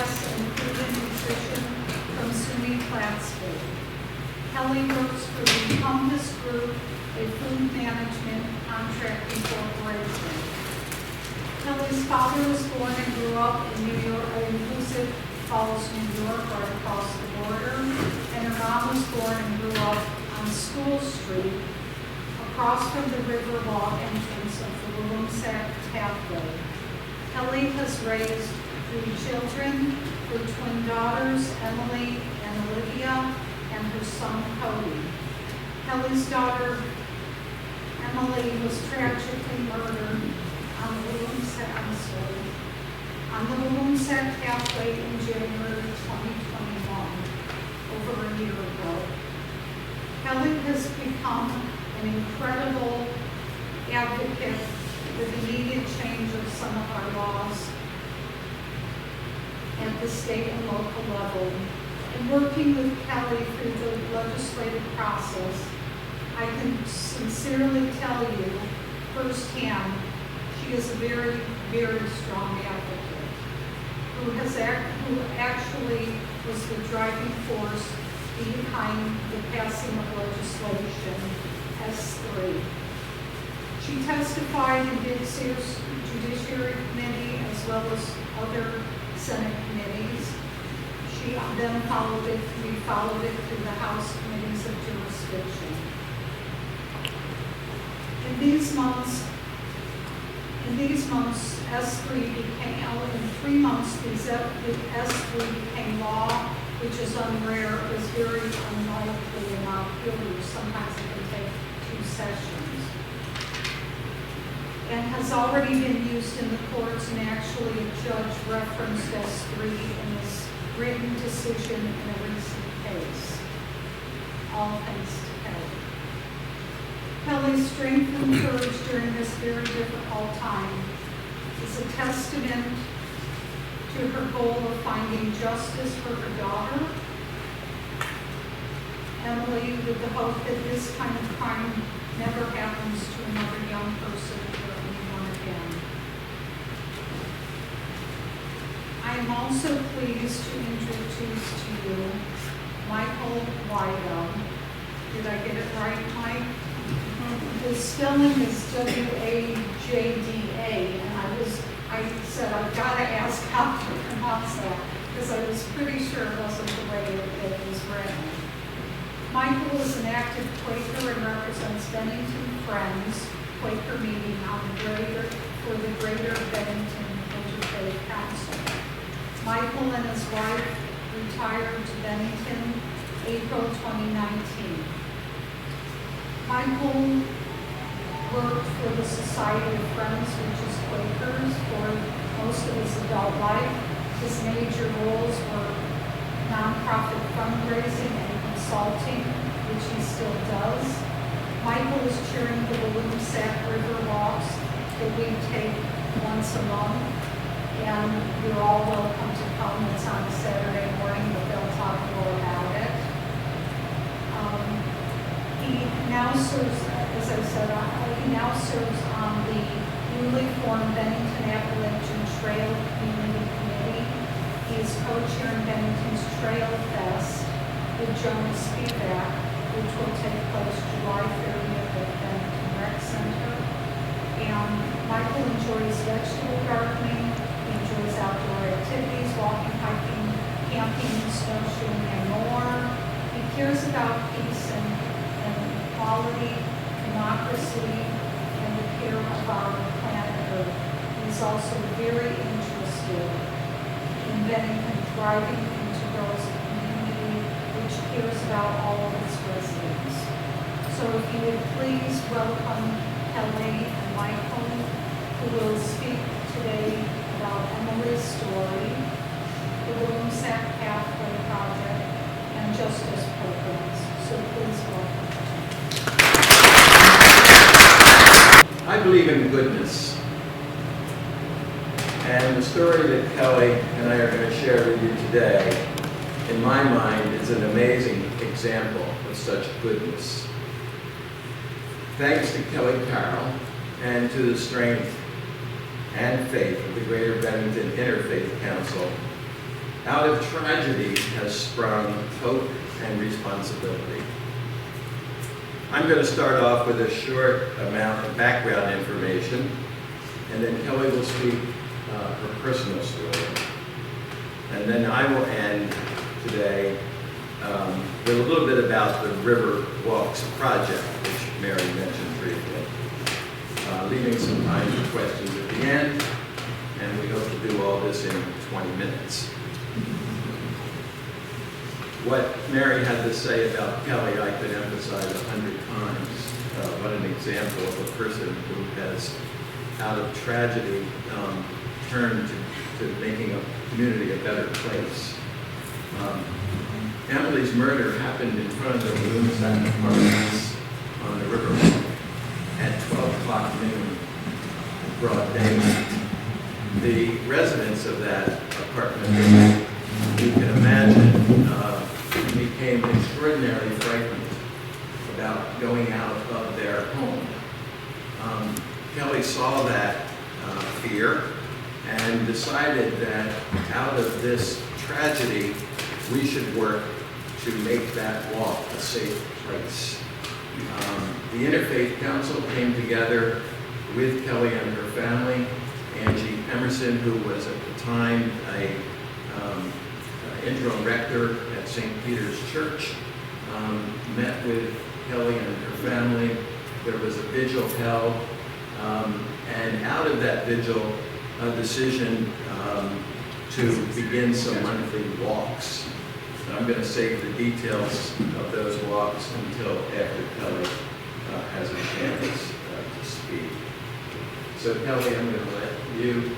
class in food and nutrition from SUNY Plattsburgh. Kelly works for the Compass Group, a food management contracting corporation. Kelly's father was born and grew up in New York, Inclusive Falls, New York, right across the border, and her mom was born and grew up on School Street, across from the Riverwalk entrance of the Walloomsac Pathway. Kelly has raised 3 children, her twin daughters, Emily and Olivia, and her son, Cody. Kelly's daughter, Emily, was tragically murdered on the Walloomsac Pathway in January 2021, over a year ago. Kelly has become an incredible advocate for the needed change of some of our laws at the state and local level. In working with Kelly through the legislative process, I can sincerely tell you firsthand, she is a very, very strong advocate who actually was the driving force behind the passing of legislation S3. She testified in the Judiciary Committee as well as other Senate committees. We followed it through the House Committees of Jurisdiction. In these months, S3 became, in 3 months, the S3 became law, which is unrare. It was very unlikely in our peers. Sometimes it can take 2 sessions. And has already been used in the courts, and actually a judge referenced S3 in his written decision in a recent case. All thanks to Kelly. Kelly's strength and courage during this very difficult time is a testament to her goal of finding justice for her daughter, Emily, with the hope that this kind of crime never happens to another young person or anyone again. I am also pleased to introduce to you Michael Wajda. Did I get it right, Mike? The spelling is W-A-J-D-A, and I said I've got to ask how to pronounce that because I was pretty sure it wasn't the way it was written. Michael is an active Quaker and represents Bennington Friends Quaker meeting for the Greater Bennington Interfaith Council. Michael and his wife retired to Bennington April 2019. Michael worked for the Society of Friends, which is Quakers, for most of his adult life. His major roles were nonprofit fundraising and consulting, which he still does. Michael is chairing the Walloomsac River Walks that we take once a month, and you're all welcome to come. It's on a Saturday morning, but they'll talk more about it. He now serves, as I said, he now serves on the newly formed Bennington Appalachian Trail Community Committee. He is co-chairing Bennington's Trail Fest with Jonas Spivak, which will take place July 30th at Bennington Rec Center. And Michael enjoys vegetable gardening. He enjoys outdoor activities, walking, hiking, camping, snowshoeing, and more. He cares about peace and equality, democracy, and the care of our planet Earth. He's also very interested in Bennington thriving into those community which cares about all of its residents. So if you would please welcome Kelly and Michael, who will speak today about Emily's story, the Walloomsac Pathway Project, and justice programs. So please welcome. I believe in goodness. And the story that Kelly and I are going to share with you today, in my mind, is an amazing example of such goodness. Thanks to Kelly Carroll and to the strength and faith of the Greater Bennington Interfaith Council, Out of tragedy has sprung hope and responsibility. I'm going to start off with a short amount of background information, and then Kelly will speak her personal story. And then I will end today with a little bit about the River Walks project, which Mary mentioned briefly, leaving some time for questions at the end, and we hope to do all this in 20 minutes. What Mary had to say about Kelly, I could emphasize 100 times. What an example of a person who has, out of tragedy, turned to making a community a better place. Emily's murder happened in front of the Walloomsac apartments on the river at 12 o'clock noon, broad daylight. The residents of that apartment, you can imagine, became extraordinarily frightened about going out of their home. Kelly saw that fear and decided that out of this tragedy, we should work to make that walk a safe place. The Interfaith Council came together with Kelly and her family. Angie Emerson, who was at the time a interim rector at St. Peter's Church, met with Kelly and her family. There was a vigil held, and out of that vigil, a decision to begin some monthly walks. I'm going to save the details of those walks until after Kelly has a chance to speak. So Kelly, I'm going to let you.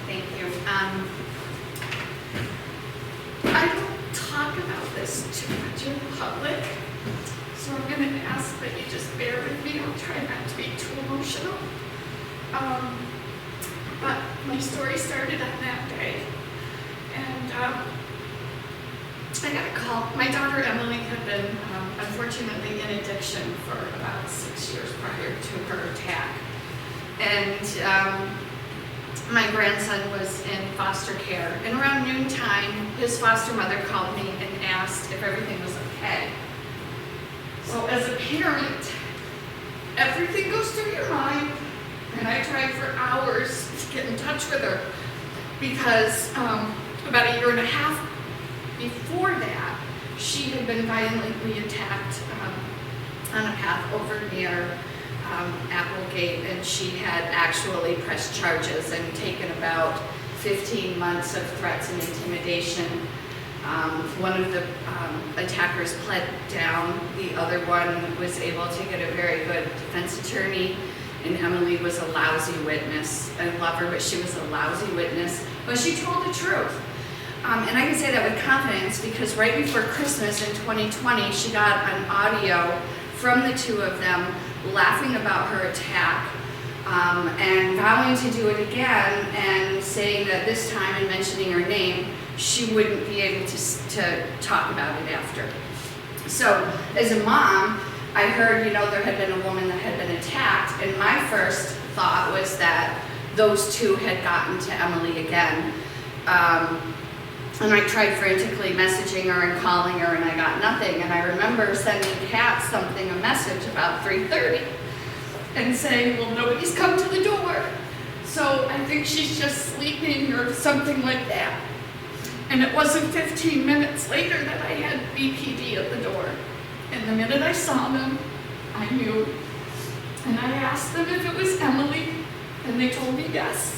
Thank you. I don't talk about this too much in public, so I'm going to ask that you just bear with me. I'll try not to be too emotional. But my story started on that day, and I got a call. My daughter Emily had been, unfortunately, in addiction for about 6 years prior to her attack. And my grandson was in foster care. And around noontime, his foster mother called me and asked if everything was okay. So as a parent, everything goes through your mind. And I tried for hours to get in touch with her because about a year and a half before that, she had been violently attacked on a path over near Applegate, and she had actually pressed charges and taken about 15 months of threats and intimidation. One of the attackers pled down. The other one was able to get a very good defense attorney, and Emily was a lousy witness. I love her, but she was a lousy witness. But she told the truth. And I can say that with confidence because right before Christmas in 2020, she got an audio from the two of them laughing about her attack and vowing to do it again and saying that this time, and mentioning her name, she wouldn't be able to talk about it after. So as a mom, I heard, there had been a woman that had been attacked, and my first thought was that those two had gotten to Emily again. And I tried frantically messaging her and calling her, and I got nothing. And I remember sending Kat a message about 3:30 and saying, well, nobody's come to the door, so I think she's just sleeping or something like that. And it wasn't 15 minutes later that I had BPD at the door. And the minute I saw them, I knew. And I asked them if it was Emily, and they told me yes.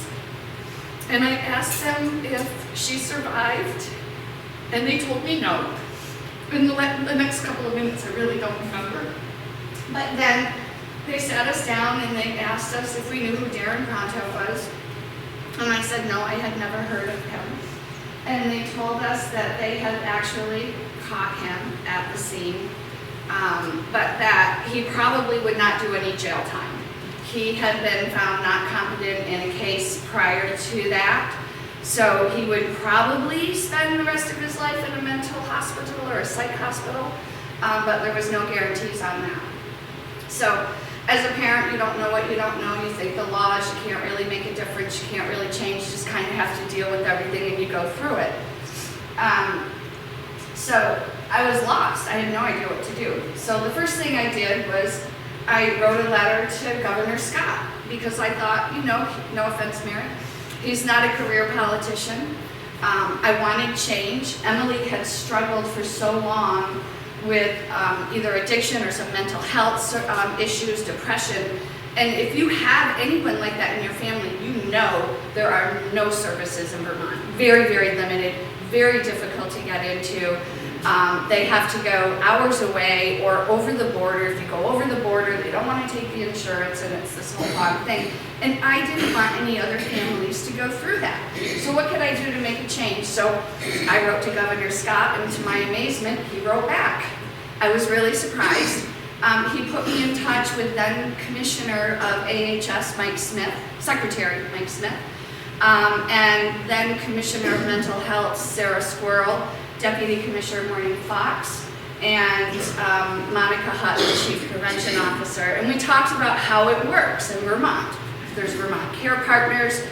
And I asked them if she survived, and they told me no. In the next couple of minutes, I really don't remember. But then they sat us down and they asked us if we knew who Darren Pronto was. And I said no, I had never heard of him. And they told us that they had actually caught him at the scene, but that he probably would not do any jail time. He had been found not competent in a case prior to that, so he would probably spend the rest of his life in a mental hospital or a psych hospital, but there was no guarantees on that. So as a parent, you don't know what you don't know. You think the laws, you can't really make a difference, you can't really change, you just kind of have to deal with everything and you go through it. So I was lost. I had no idea what to do. So the first thing I did was I wrote a letter to Governor Scott because I thought, no offense, Mary, he's not a career politician. I wanted change. Emily had struggled for so long with either addiction or some mental health issues, depression. And if you have anyone like that in your family, there are no services in Vermont. Very, very limited, very difficult to get into. They have to go hours away or over the border. If you go over the border, they don't want to take the insurance, and it's this whole long thing. And I didn't want any other families to go through that. So what could I do to make a change? So I wrote to Governor Scott, and to my amazement, he wrote back. I was really surprised. He put me in touch with then Commissioner of AHS, Mike Smith, Secretary Mike Smith, and then Commissioner of Mental Health, Sarah Squirrel, Deputy Commissioner Maureen Fox, and Monica Hutton, Chief Prevention Officer. And we talked about how it works in Vermont. There's Vermont Care Partners.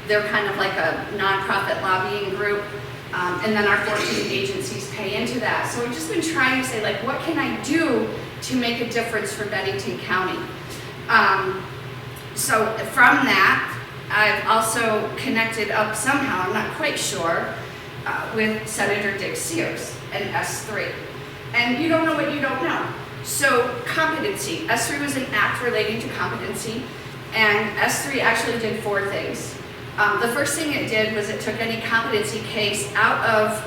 They're kind of like a nonprofit lobbying group. And then our 14 agencies pay into that. So we've just been trying to say, like, what can I do to make a difference for Bennington County? So from that, I've also connected up somehow, I'm not quite sure, with Senator Dick Sears and S3. And you don't know what you don't know. So competency. S3 was an act relating to competency, and S3 actually did 4 things. The first thing it did was it took any competency case out of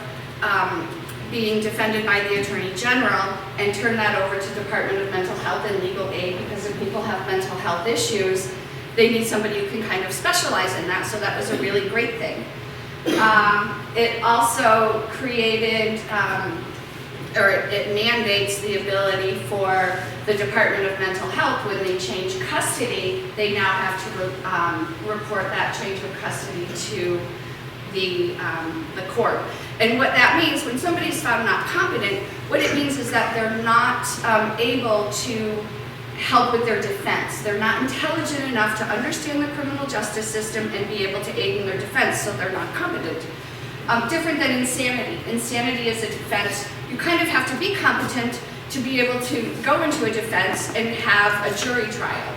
being defended by the Attorney General and turned that over to Department of Mental Health and Legal Aid, because if people have mental health issues, they need somebody who can kind of specialize in that, so that was a really great thing. It also created, or it mandates the ability for the Department of Mental Health, when they change custody, they now have to report that change of custody to the court. And what that means, when somebody's found not competent, what it means is that they're not able to help with their defense. They're not intelligent enough to understand the criminal justice system and be able to aid in their defense, so they're not competent. Different than insanity. Insanity is a defense. You kind of have to be competent to be able to go into a defense and have a jury trial.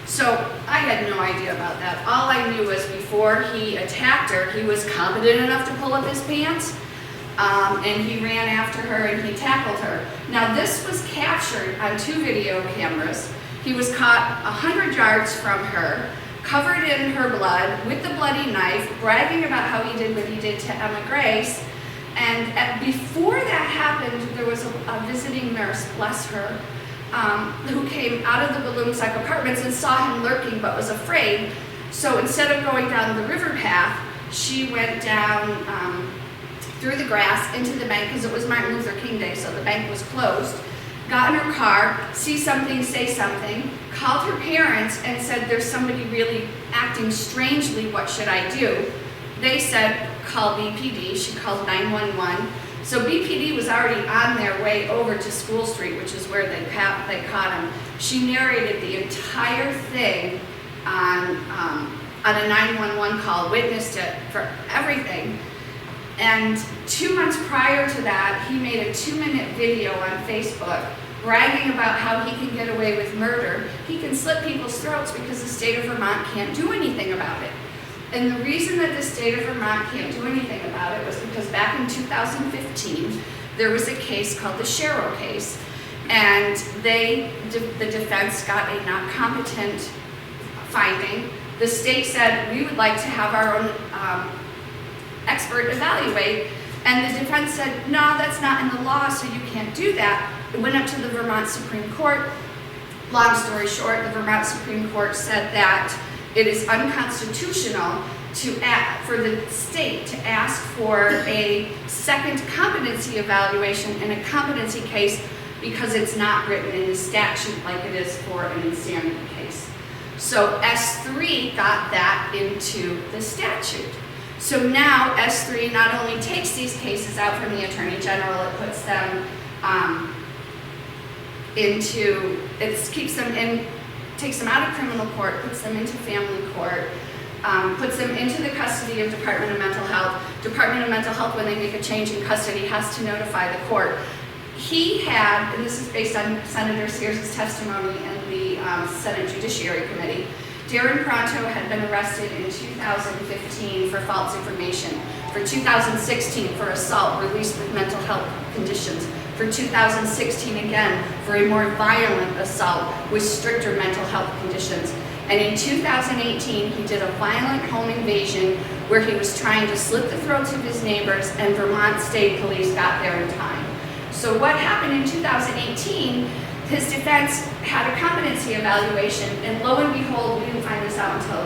So I had no idea about that. All I knew was before he attacked her, he was competent enough to pull up his pants, and he ran after her and he tackled her. Now this was captured on 2 video cameras. He was caught 100 yards from her, covered in her blood, with the bloody knife, bragging about how he did what he did to Emma Grace. And before that happened, there was a visiting nurse, bless her, who came out of the Walloomsac apartments and saw him lurking but was afraid. So instead of going down the river path, she went down through the grass into the bank, because it was Martin Luther King Day, so the bank was closed. Got in her car, see something, say something, called her parents and said, there's somebody really acting strangely, what should I do? They said, call BPD. She called 911. So BPD was already on their way over to School Street, which is where they caught him. She narrated the entire thing on a 911 call, witnessed it for everything. And 2 months prior to that, he made a 2-minute video on Facebook bragging about how he can get away with murder. He can slit people's throats because the state of Vermont can't do anything about it. And the reason that the state of Vermont can't do anything about it was because back in 2015, there was a case called the Carroll case, and the defense got a not competent finding. The state said, we would like to have our own expert evaluate, and the defense said, no, that's not in the law, so you can't do that. It went up to the Vermont Supreme Court. Long story short, the Vermont Supreme Court said that it is unconstitutional for the state to ask for a second competency evaluation in a competency case because it's not written in the statute like it is for an insanity case. So S3 got that into the statute. So now S3 not only takes these cases out from the Attorney General, it puts them it keeps them in takes them out of criminal court, puts them into family court, puts them into the custody of Department of Mental Health. Department of Mental Health, when they make a change in custody, has to notify the court. He had, and this is based on Senator Sears' testimony in the Senate Judiciary Committee, Darren Pronto had been arrested in 2015 for false information, for 2016 for assault released with mental health conditions, for 2016 again for a more violent assault with stricter mental health conditions. And in 2018, he did a violent home invasion where he was trying to slit the throats of his neighbors, and Vermont State Police got there in time. So what happened in 2018, his defense had a competency evaluation, and lo and behold, we didn't find this out until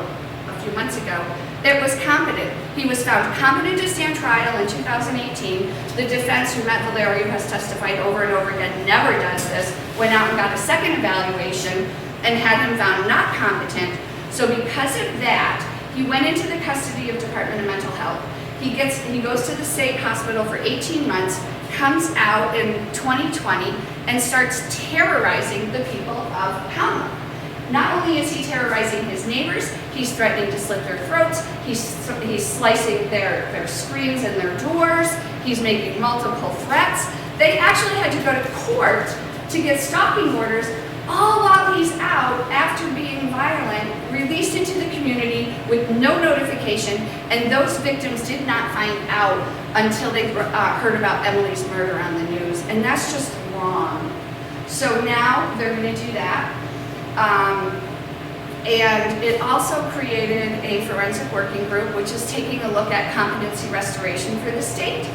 a few months ago, it was competent. He was found competent to stand trial in 2018. The defense, who Matt Valerio has testified over and over again, never does this, went out and got a second evaluation and had him found not competent. So because of that, he went into the custody of Department of Mental Health. He goes to the state hospital for 18 months, comes out in 2020, and starts terrorizing the people of Helena. Not only is he terrorizing his neighbors, he's threatening to slit their throats, he's slicing their screens and their doors, he's making multiple threats. They actually had to go to court to get stalking orders, all while he's out after being violent, released into the community with no notification, and those victims did not find out until they heard about Emily's murder on the news, and that's just wrong. So now they're going to do that. And it also created a forensic working group, which is taking a look at competency restoration for the state.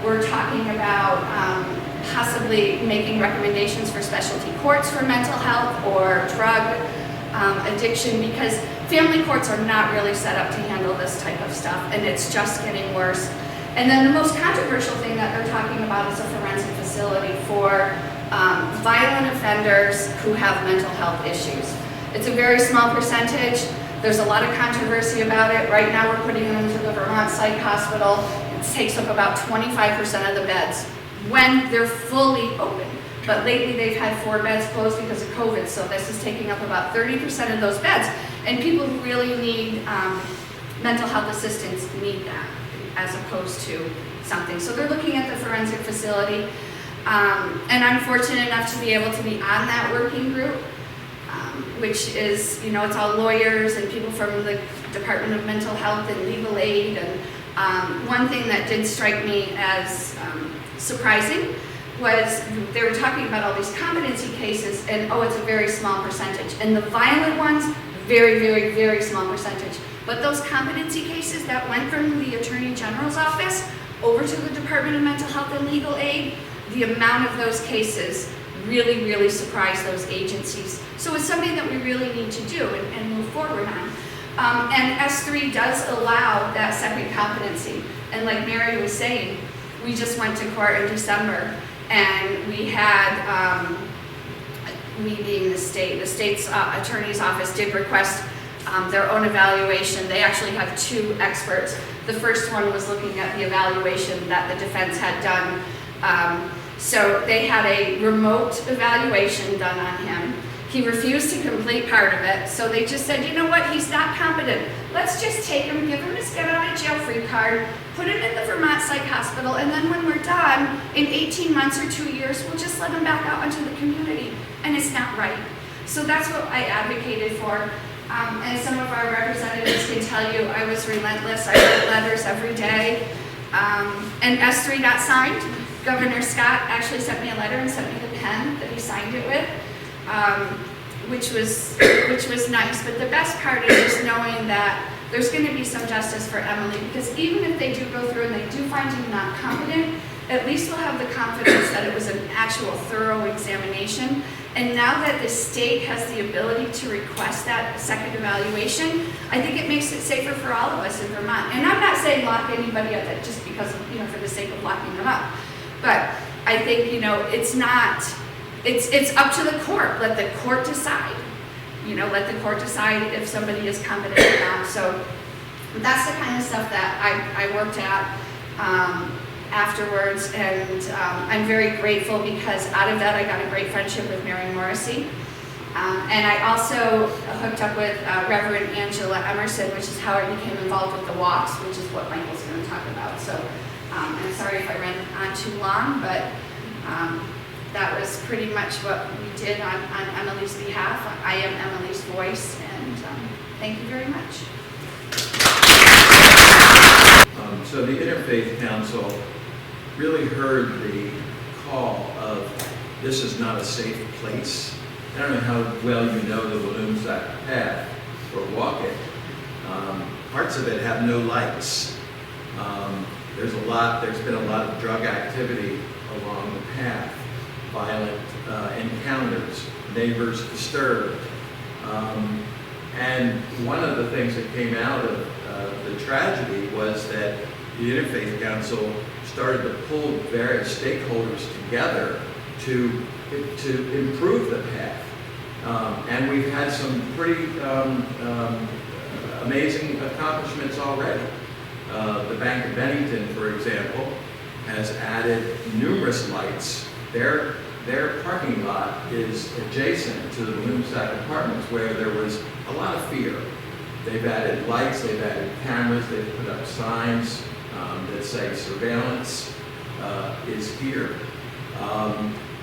We're talking about possibly making recommendations for specialty courts for mental health or drug addiction, because family courts are not really set up to handle this type of stuff, and it's just getting worse. And then the most controversial thing that they're talking about is a forensic facility for violent offenders who have mental health issues. It's a very small percentage. There's a lot of controversy about it. Right now we're putting them into the Vermont Psych Hospital. It takes up about 25% of the beds when they're fully open. But lately they've had 4 beds closed because of COVID, so this is taking up about 30% of those beds. And people who really need mental health assistance need that, as opposed to something. So they're looking at the forensic facility. And I'm fortunate enough to be able to be on that working group, which is, it's all lawyers and people from the Department of Mental Health and legal aid. And one thing that did strike me as surprising was they were talking about all these competency cases, and it's a very small percentage. And the violent ones, very, very, very small percentage. But those competency cases that went from the Attorney General's office over to the Department of Mental Health and legal aid, the amount of those cases really, really surprised those agencies. So it's something that we really need to do and move forward on. And S3 does allow that second competency. And like Mary was saying, we just went to court in December, and we had, we being the state's attorney's office did request their own evaluation. They actually have 2 experts. The first one was looking at the evaluation that the defense had done. So they had a remote evaluation done on him. He refused to complete part of it, so they just said, you know what, he's not competent. Let's just take him, give him his get out of jail free card, put him in the Vermont Psych Hospital, and then when we're done, in 18 months or 2 years, we'll just let him back out into the community. And it's not right. So that's what I advocated for. And some of our representatives can tell you I was relentless. I wrote letters every day. And S3 got signed. Governor Scott actually sent me a letter and sent me the pen that he signed it with, which was nice. But the best part is just knowing that there's going to be some justice for Emily, because even if they do go through and they do find him not competent, at least we'll have the confidence that it was an actual thorough examination. And now that the state has the ability to request that second evaluation, I think it makes it safer for all of us in Vermont. And I'm not saying lock anybody up just because of, for the sake of locking them up. But I think, it's not, it's up to the court. Let the court decide. Let the court decide if somebody is competent or not. So that's the kind of stuff that I worked at afterwards, and I'm very grateful because out of that I got a great friendship with Mary Morrissey. And I also hooked up with Reverend Angela Emerson, which is how I became involved with the walks, which is what Michael's going to talk about. So I'm sorry if I ran on too long, but that was pretty much what we did on Emily's behalf. I am Emily's voice, and thank you very much. So the Interfaith Council really heard the call of this is not a safe place. I don't know how well you know the Walloomsac path or walk it. Parts of it have no lights. There's been a lot of drug activity along the path, violent encounters, neighbors disturbed. And one of the things that came out of the tragedy was that the Interfaith Council started to pull various stakeholders together to improve the path. And we've had some pretty amazing accomplishments already. The Bank of Bennington, for example, has added numerous lights. Their parking lot is adjacent to the Walloomsac apartments where there was a lot of fear. They've added lights, they've added cameras, they've put up signs that say surveillance is here.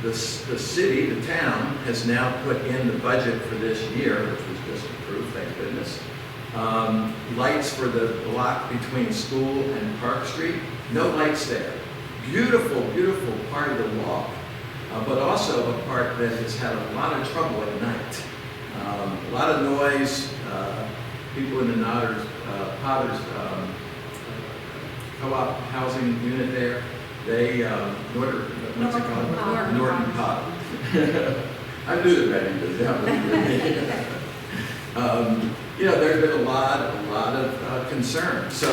The city, the town, has now put in the budget for this year, which was just approved, thank goodness, lights for the block between School and Park Street. No lights there. Beautiful, beautiful part of the walk, but also a part that has had a lot of trouble at night. A lot of noise. People in the Potter's co-op housing unit there, they, what's it called? Norton Pot. I knew that Bennington down there. There's been a lot of concern. So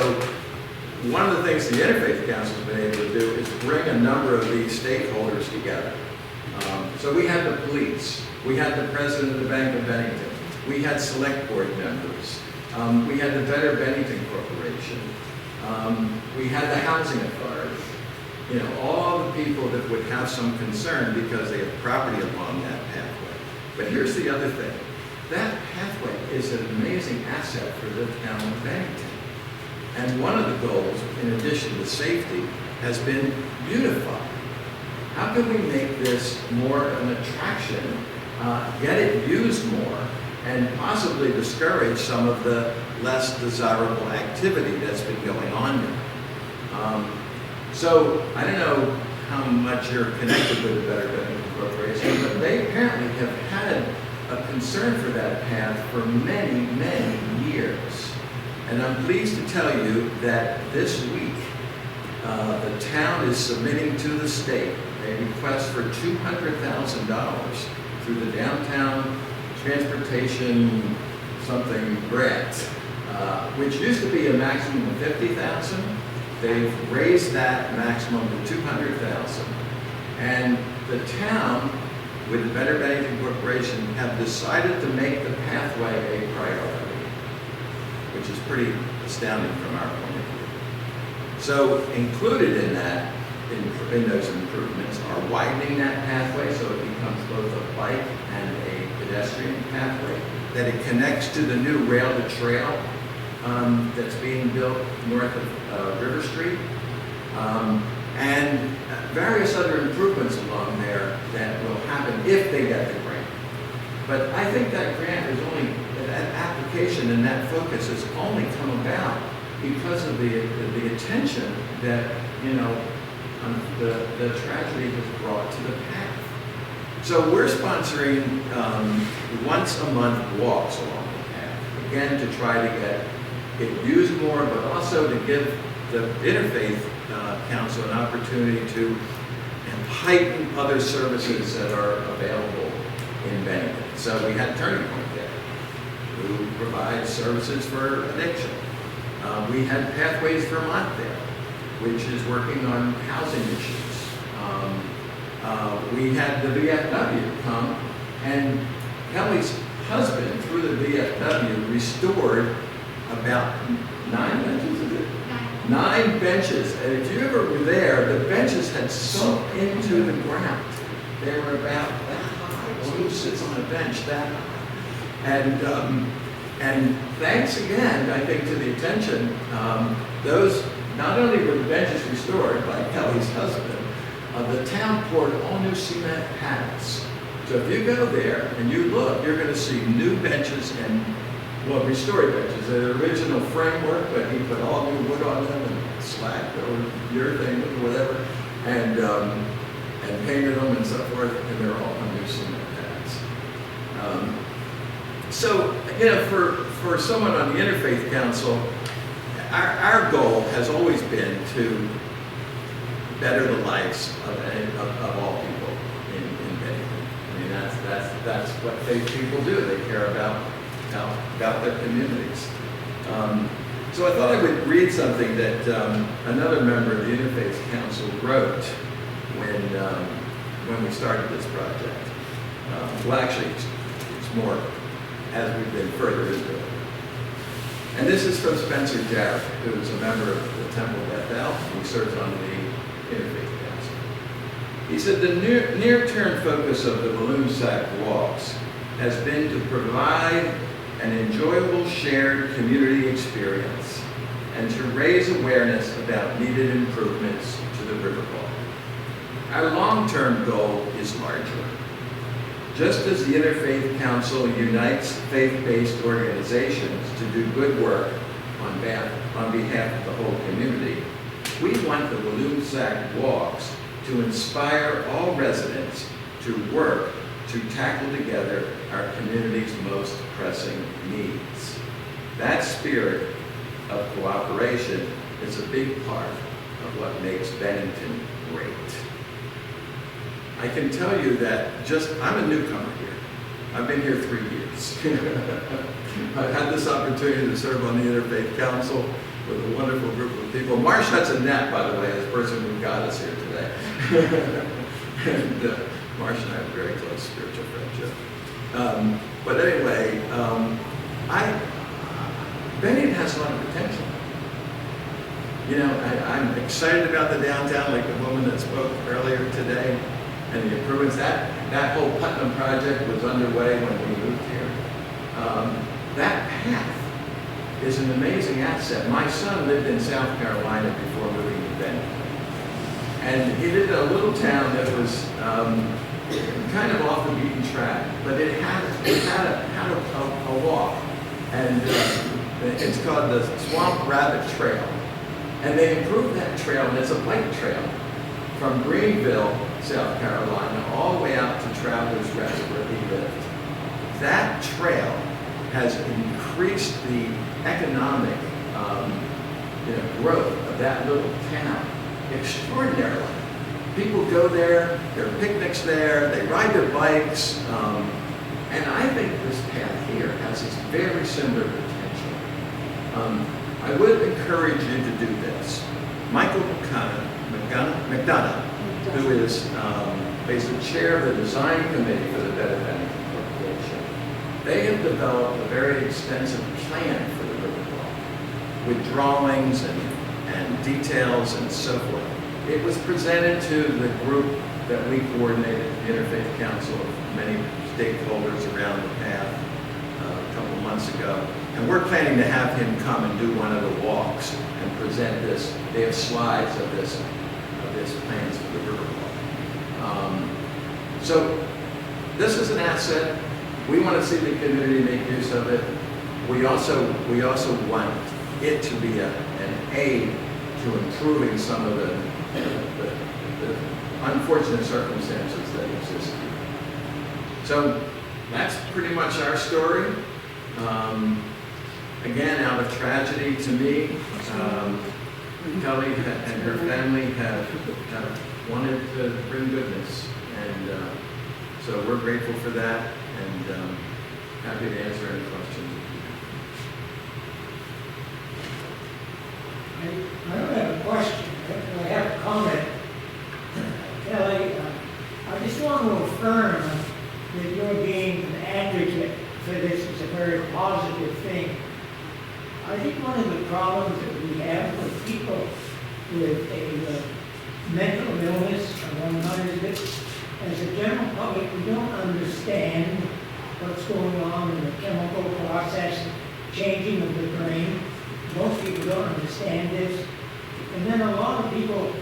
one of the things the Interfaith Council has been able to do is bring a number of these stakeholders together. So we had the police, we had the president of the Bank of Bennington, we had select board members, we had the Better Bennington Corporation, we had the Housing Authority. All the people that would have some concern because they have property along that pathway. But here's the other thing. That pathway is an amazing asset for the town of Bennington. And one of the goals, in addition to safety, has been beautifying. How can we make this more of an attraction, get it used more, and possibly discourage some of the less desirable activity that's been going on there? So I don't know how much you're connected with the Better Bennington Corporation, but they apparently have had a concern for that path for many, many years. And I'm pleased to tell you that this week, the town is submitting to the state a request for $200,000 through the Downtown Transportation something grant, which used to be a maximum of $50,000. They've raised that maximum to $200,000. And the town, with the Better Bennington Corporation, have decided to make the pathway a priority, which is pretty astounding from our point of view. So included in that, in those improvements, are widening that pathway so it becomes both a bike and a pedestrian pathway, that it connects to the new rail-to-trail that's being built north of River Street, and various other improvements along there that will happen if they get the grant. But I think that grant is only, that application and that focus has only come about because of the attention that, the tragedy has brought to the path. So we're sponsoring once a month walks along the path, again, to try to get it used more, but also to give the Interfaith Council an opportunity to heighten other services that are available in Bennington. So we had Turning Point there, who provides services for addiction. We had Pathways Vermont there, which is working on housing issues. We had the VFW come, and Kelly's husband, through the VFW, restored about 9 benches, is it? 9 benches. And if you ever were there, the benches had sunk into the ground. They were about that high. who sits on a bench that high. And thanks again, I think, to the attention, those, not only were the benches restored by Kelly's husband, the town poured all new cement pads. So if you go there and you look, you're going to see new benches and, well, restored benches. The original framework, but he put all new wood on them and slacked or urethane or whatever, and painted them and so forth, and they're all on new cement pads. So, you know, for someone on the Interfaith Council, our goal has always been to better the lives of all people in Bennington. I mean, that's what faith people do. They care about their communities. So I thought I would read something that another member of the Interfaith Council wrote when we started this project. Well, actually, it's more as we've been further into it. And this is from Spencer Jarrett, who is a member of the Temple of Bethel, who serves on the Interfaith Council. He said, the near-term focus of the Walloomsac walks has been to provide an enjoyable shared community experience and to raise awareness about needed improvements to the riverwalk. Our long-term goal is larger. Just as the Interfaith Council unites faith-based organizations to do good work on behalf of the whole community, we want the Walloomsac walks to inspire all residents to work to tackle together our community's most pressing needs. That spirit of cooperation is a big part of what makes Bennington great. I can tell you that I'm a newcomer here. I've been here 3 years. I've had this opportunity to serve on the Interfaith Council with a wonderful group of people. Marsh Hudson-Knapp, by the way, is the person who got us here today. And Marsh and I have a very close spiritual friendship. But anyway, Bennington has a lot of potential. You know, I'm excited about the downtown, like the woman that spoke earlier today, and the improvements. That whole Putnam project was underway when we moved here. That path is an amazing asset. My son lived in South Carolina before moving to Bennington. And he lived in a little town that was kind of off the beaten track, but it had a walk. And it's called the Swamp Rabbit Trail. And they improved that trail, and it's a bike trail from Greenville, South Carolina, all the way out to Travelers Rest where he lived. That trail has increased the economic growth of that little town extraordinarily. People go there, there are picnics there, they ride their bikes, and I think this path here has this very similar potential. I would encourage you to do this. Michael McDonough, who is basically chair of the design committee for the Better Bennington Corporation, they have developed a very extensive plan for the Riverwalk with drawings and details and so forth. It was presented to the group that we coordinated, the Interfaith Council, of many stakeholders around the path a couple months ago. And we're planning to have him come and do one of the walks and present this. They have slides of this plans for the Riverwalk. So this is an asset. We want to see the community make use of it. We also want it to be an aid to improving some of the unfortunate circumstances that exist here. So that's pretty much our story. Again, out of tragedy to me, Kelly and her family have wanted to bring goodness. And so we're grateful for that and happy to answer any questions. I don't have a question, I have a comment. Kelly, I just want to affirm that you're being an advocate for this is a very positive thing. I think one of the problems that we have with people with a mental illness, among others, as a general public, we don't understand what's going on in the chemical process, changing of the brain. Most people don't understand this. And then a lot of people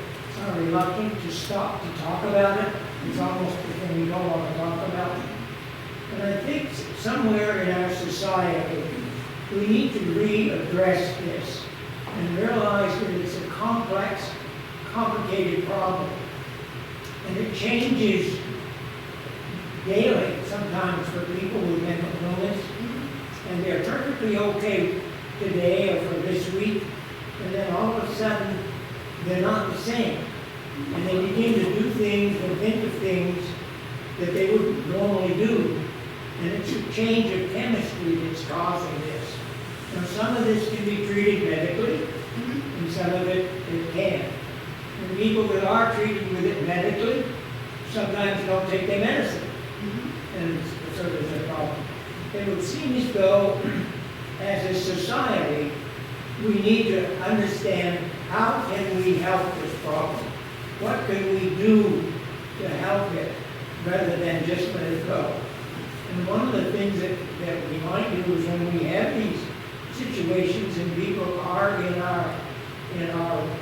are reluctant to stop to talk about it. It's almost the thing we don't want to talk about. And I think somewhere in our society, we need to readdress this and realize that it's a complex, complicated problem. And it changes daily, sometimes for people with mental illness. And they're perfectly okay today or for this week, and then all of a sudden, they're not the same. And they begin to do things and think of things that they wouldn't normally do. And it's a change of chemistry that's causing this. Now, some of this can be treated medically, and some of it can't. And people that are treated with it medically sometimes don't take their medicine. And so there's a problem. It would seem as though, as a society, we need to understand how can we help this problem? What can we do to help it rather than just let it go? And one of the things that we might do is when we have these situations and people are in our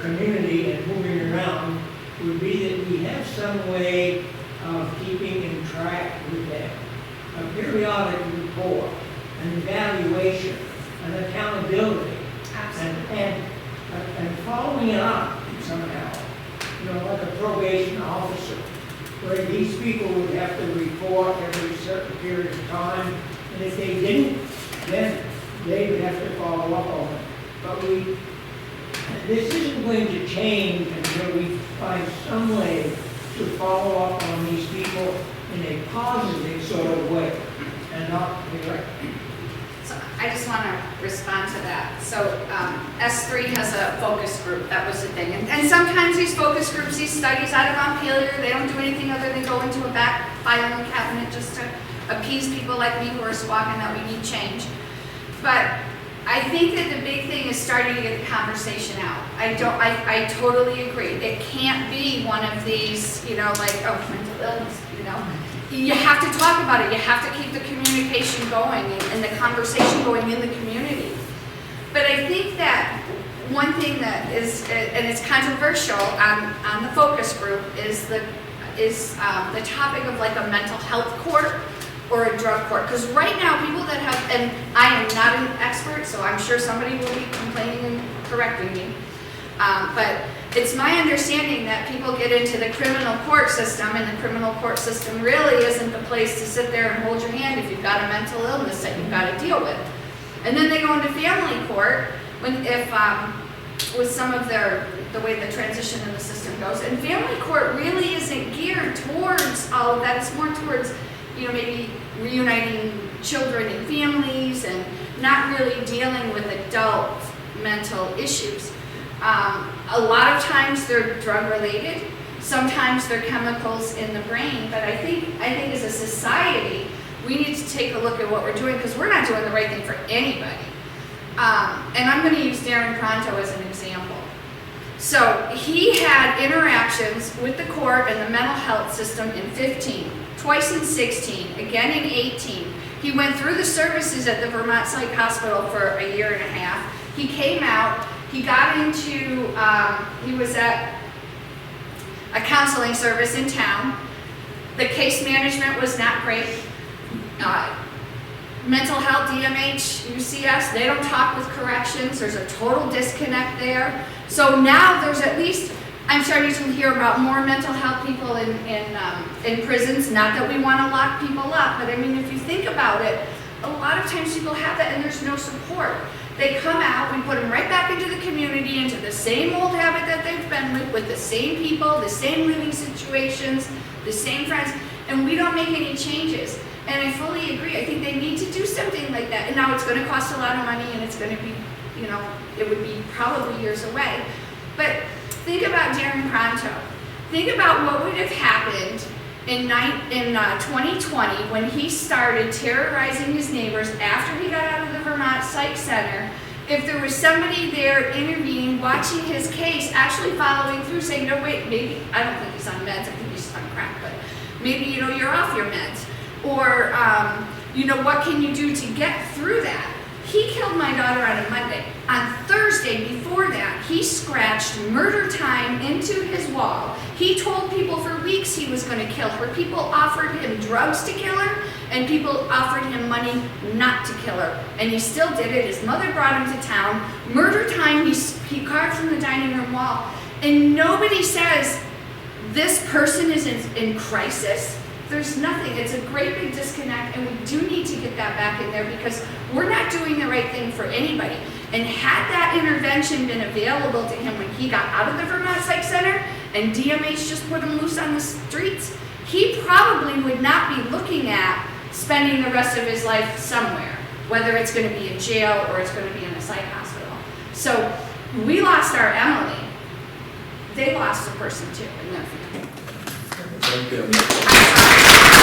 community and moving around, would be that we have some way of keeping in track with them. A periodic report, an evaluation, an accountability, and following it up somehow. You know, like a probation officer, where these people would have to report every certain period of time, and if they didn't, then they would have to follow up on it. But this isn't going to change until we find some way to follow up on these people in a positive sort of way, and not neglectful. So I just want to respond to that. So S3 has a focus group. That was the thing. And sometimes these focus groups, these studies out of Montpelier, they don't do anything other than go into a back filing cabinet just to appease people like me who are squawking that we need change. But I think that the big thing is starting to get the conversation out. I totally agree. It can't be one of these, like, oh, mental illness, You have to talk about it. You have to keep the communication going and the conversation going in the community. But I think that one thing that is, and it's controversial on the focus group, is the topic of like a mental health court or a drug court. Because right now, people that have, and I am not an expert, so I'm sure somebody will be complaining and correcting me, but it's my understanding that people get into the criminal court system, and the criminal court system really isn't the place to sit there and hold your hand if you've got a mental illness that you've got to deal with. And then they go into family court with some of the way the transition in the system goes. And family court really isn't geared towards all of that. It's more towards, maybe reuniting children and families and not really dealing with adult mental issues. A lot of times they're drug related. Sometimes they're chemicals in the brain. But I think as a society, we need to take a look at what we're doing, because we're not doing the right thing for anybody. And I'm going to use Darren Pronto as an example. So he had interactions with the court and the mental health system in 15, twice in 16, again in 18. He went through the services at the Vermont Psych Hospital for a year and a half. He came out. He got into, he was at a counseling service in town. The case management was not great. Mental health, DMH, UCS, they don't talk with corrections. There's a total disconnect there. So now there's at least, I'm starting to hear about more mental health people in prisons. Not that we want to lock people up, but I mean, if you think about it, a lot of times people have that and there's no support. They come out, we put them right back into the community, into the same old habit that they've been with the same people, the same living situations, the same friends, and we don't make any changes. And I fully agree. I think they need to do something like that. And now it's going to cost a lot of money, and it's going to be, it would be probably years away. But think about Darren Pronto. Think about what would have happened in 2020 when he started terrorizing his neighbors after he got out of the Vermont Psych Center. If there was somebody there intervening, watching his case, actually following through, saying, no, wait, maybe, I don't think he's on meds, I think he's on crack, but Maybe, you know, you're off your meds. Or, you know, what can you do to get through that? He killed my daughter on a Monday. On Thursday before that, he scratched murder time into his wall. He told people for weeks he was going to kill her. People offered him drugs to kill her, and people offered him money not to kill her. And he still did it. His mother brought him to town. Murder time, he carved from the dining room wall. And nobody says, this person is in crisis. There's nothing. It's a great big disconnect, and we do need to get that back in there because we're not doing the right thing for anybody. And had that intervention been available to him when he got out of the Vermont Psych Center and DMH just put him loose on the streets, he probably would not be looking at spending the rest of his life somewhere, whether it's going to be in jail or it's going to be in a psych hospital. So we lost our Emily. They lost a person too in their family. Thank you. I'm sorry.